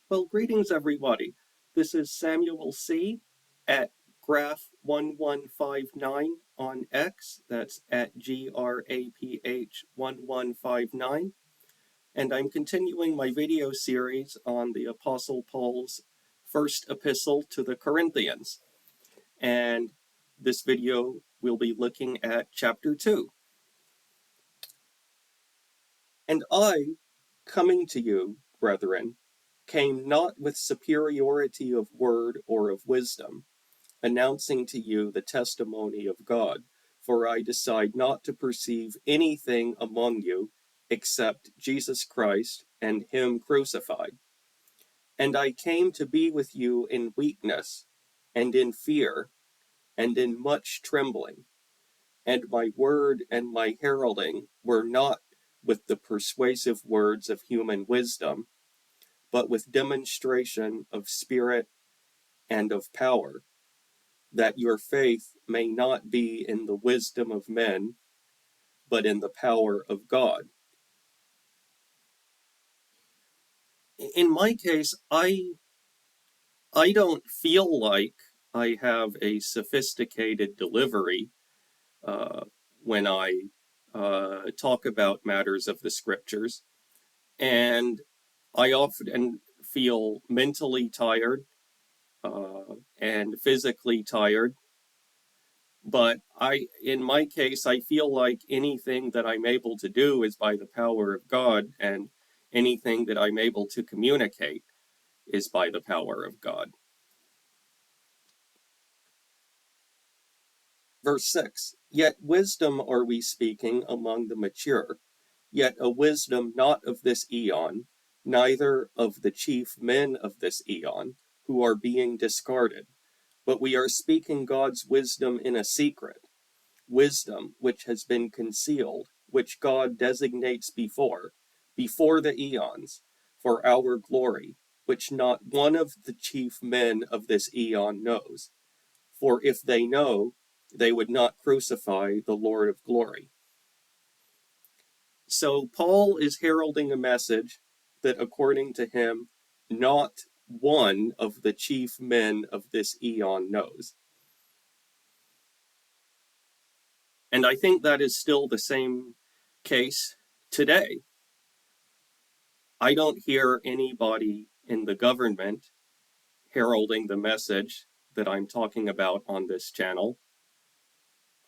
Well, greetings, everybody. This is Samuel C. at Graph1159 on X. That's at GRAPH1159. And I'm continuing my video series on the Apostle Paul's first epistle to the Corinthians. And this video will be looking at chapter 2. And I, coming to you, brethren, came not with superiority of word or of wisdom, announcing to you the testimony of God, for I decide not to perceive anything among you except Jesus Christ and Him crucified. And I came to be with you in weakness, and in fear, and in much trembling. And my word and my heralding were not with the persuasive words of human wisdom, but with demonstration of spirit and of power, that your faith may not be in the wisdom of men, but in the power of God. In my case, I don't feel like I have a sophisticated delivery uh, when I talk about matters of the scriptures, and I often feel mentally tired and physically tired. But in my case, I feel like anything that I'm able to do is by the power of God, and anything that I'm able to communicate is by the power of God. Verse 6, yet wisdom are we speaking among the mature, yet a wisdom not of this eon, neither of the chief men of this eon, who are being discarded, but we are speaking God's wisdom in a secret, wisdom which has been concealed, which God designates before the eons, for our glory, which not one of the chief men of this eon knows. For if they know, they would not crucify the Lord of glory. So Paul is heralding a message that, according to him, not one of the chief men of this eon knows. And I think that is still the same case today. I don't hear anybody in the government heralding the message that I'm talking about on this channel.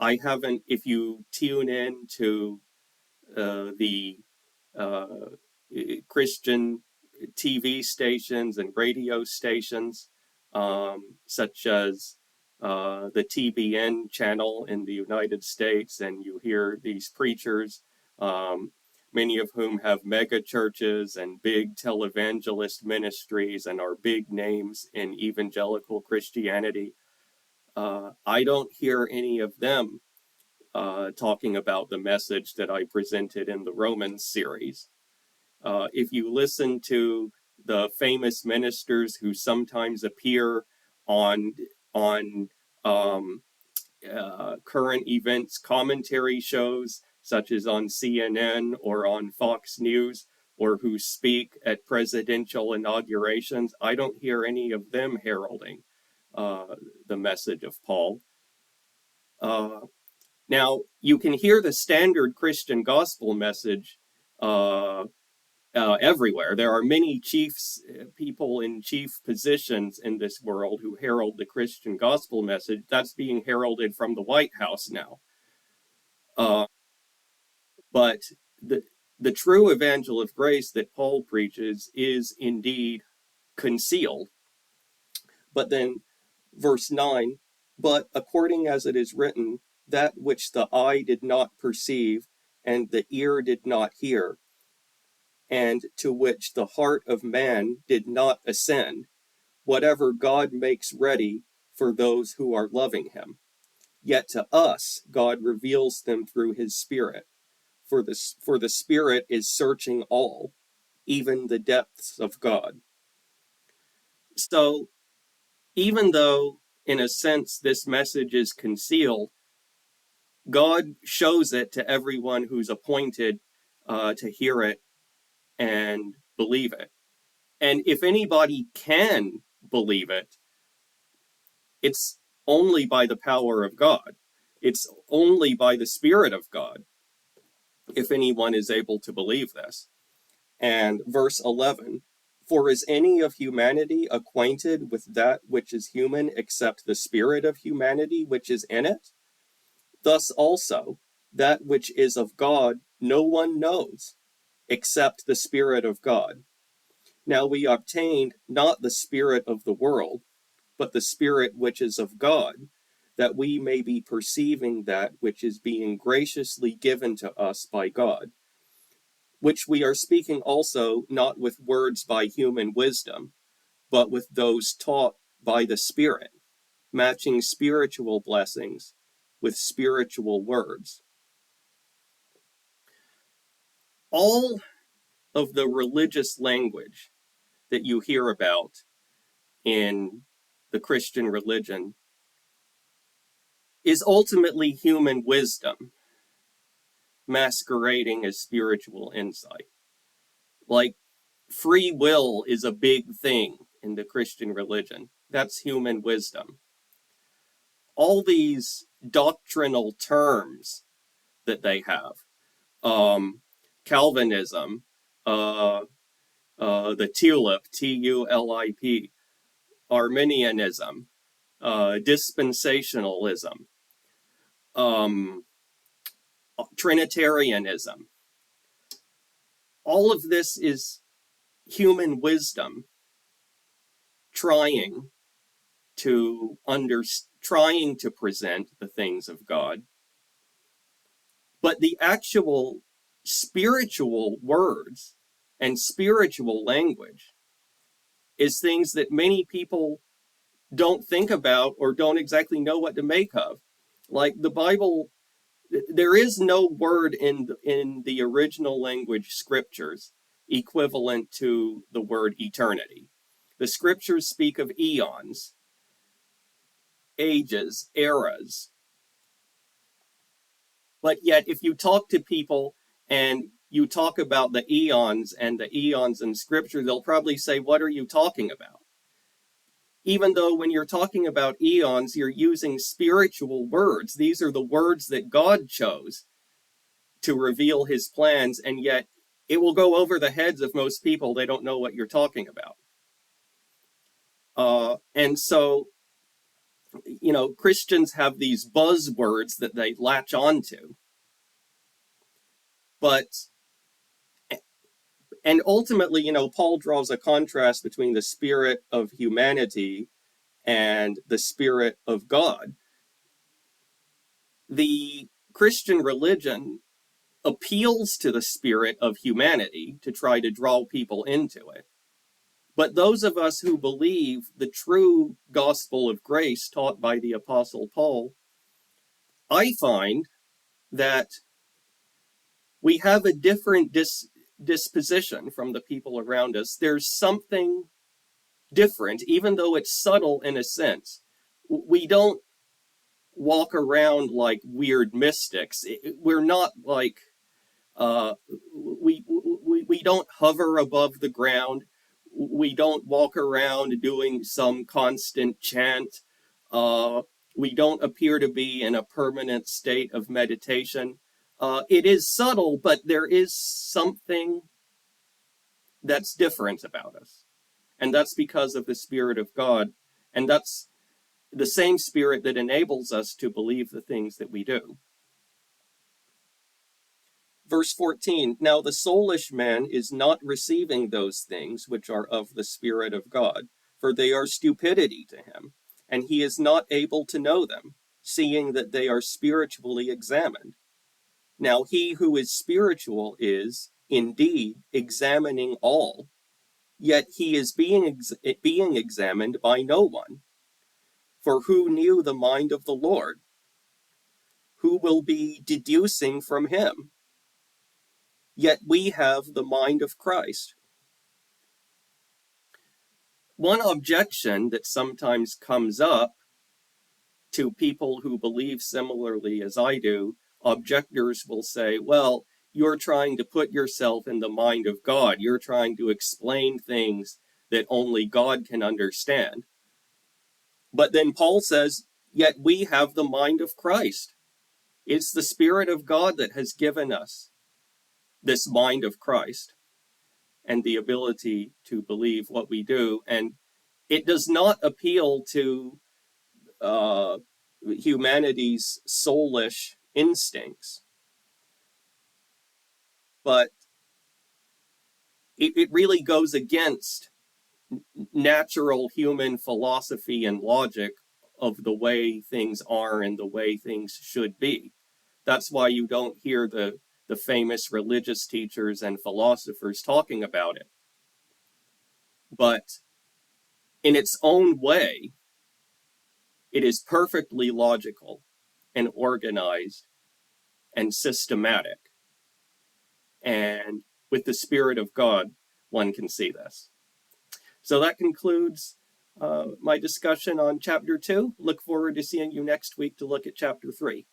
I haven't, if you tune in to the uh, Christian TV stations and radio stations, such as the TBN channel in the United States, and you hear these preachers, many of whom have mega churches and big televangelist ministries and are big names in evangelical Christianity. I don't hear any of them talking about the message that I presented in the Romans series. If you listen to the famous ministers who sometimes appear on on um, current events commentary shows, such as on CNN or on Fox News, or who speak at presidential inaugurations, I don't hear any of them heralding the message of Paul. Uh, Now, you can hear the standard Christian gospel message everywhere. There are many chiefs, people in chief positions in this world who herald the Christian gospel message. That's being heralded from the White House now. Uh, but the the true evangel of grace that Paul preaches is indeed concealed. But then, verse 9, but according as it is written, that which the eye did not perceive, and the ear did not hear, and to which the heart of man did not ascend, whatever God makes ready for those who are loving him. Yet to us God reveals them through his Spirit, for the Spirit is searching all, even the depths of God. So even though, in a sense, this message is concealed, God shows it to everyone who's appointed to hear it and believe it. And if anybody can believe it, it's only by the power of God. It's only by the Spirit of God, if anyone is able to believe this. And verse 11, for is any of humanity acquainted with that which is human except the spirit of humanity which is in it? Thus also, that which is of God no one knows except the Spirit of God. Now we obtained not the spirit of the world, but the Spirit which is of God, that we may be perceiving that which is being graciously given to us by God, which we are speaking also not with words by human wisdom, but with those taught by the Spirit, matching spiritual blessings with spiritual words. All of the religious language that you hear about in the Christian religion is ultimately human wisdom masquerading as spiritual insight. Like, free will is a big thing in the Christian religion. That's human wisdom. All these doctrinal terms that they have, Calvinism, the tulip, TULIP, Arminianism, dispensationalism, um, Trinitarianism. All of this is human wisdom trying trying to present the things of God. But the actual spiritual words and spiritual language is things that many people don't think about or don't exactly know what to make of. Like the Bible, there is no word in the original language scriptures equivalent to the word eternity. The scriptures speak of eons, ages, eras. But yet, if you talk to people and you talk about the eons in scripture, they'll probably say, what are you talking about? Even though when you're talking about eons, you're using spiritual words. These are the words that God chose to reveal his plans, and yet it will go over the heads of most people. They don't know what you're talking about. And so, Christians have these buzzwords that they latch onto. And ultimately, Paul draws a contrast between the spirit of humanity and the Spirit of God. The Christian religion appeals to the spirit of humanity to try to draw people into it. But those of us who believe the true gospel of grace taught by the Apostle Paul, I find that we have a different disposition from the people around us. There's something different, even though it's subtle in a sense. We don't walk around like weird mystics. We're not like we don't hover above the ground. We don't walk around doing some constant chant. We don't appear to be in a permanent state of meditation. It is subtle, but there is something that's different about us. And that's because of the Spirit of God. And that's the same Spirit that enables us to believe the things that we do. Verse 14, now the soulish man is not receiving those things which are of the Spirit of God, for they are stupidity to him, and he is not able to know them, seeing that they are spiritually examined. Now he who is spiritual is, indeed, examining all, yet he is being examined by no one. For who knew the mind of the Lord? Who will be deducing from him? Yet we have the mind of Christ. One objection that sometimes comes up to people who believe similarly as I do, objectors will say, well, you're trying to put yourself in the mind of God. You're trying to explain things that only God can understand. But then Paul says, yet we have the mind of Christ. It's the Spirit of God that has given us this mind of Christ and the ability to believe what we do. And it does not appeal to humanity's soulish instincts, but it really goes against natural human philosophy and logic of the way things are and the way things should be. That's why you don't hear the famous religious teachers and philosophers talking about it. But in its own way, it is perfectly logical and organized and systematic. And with the Spirit of God, one can see this. So that concludes my discussion on chapter 2. Look forward to seeing you next week to look at chapter 3.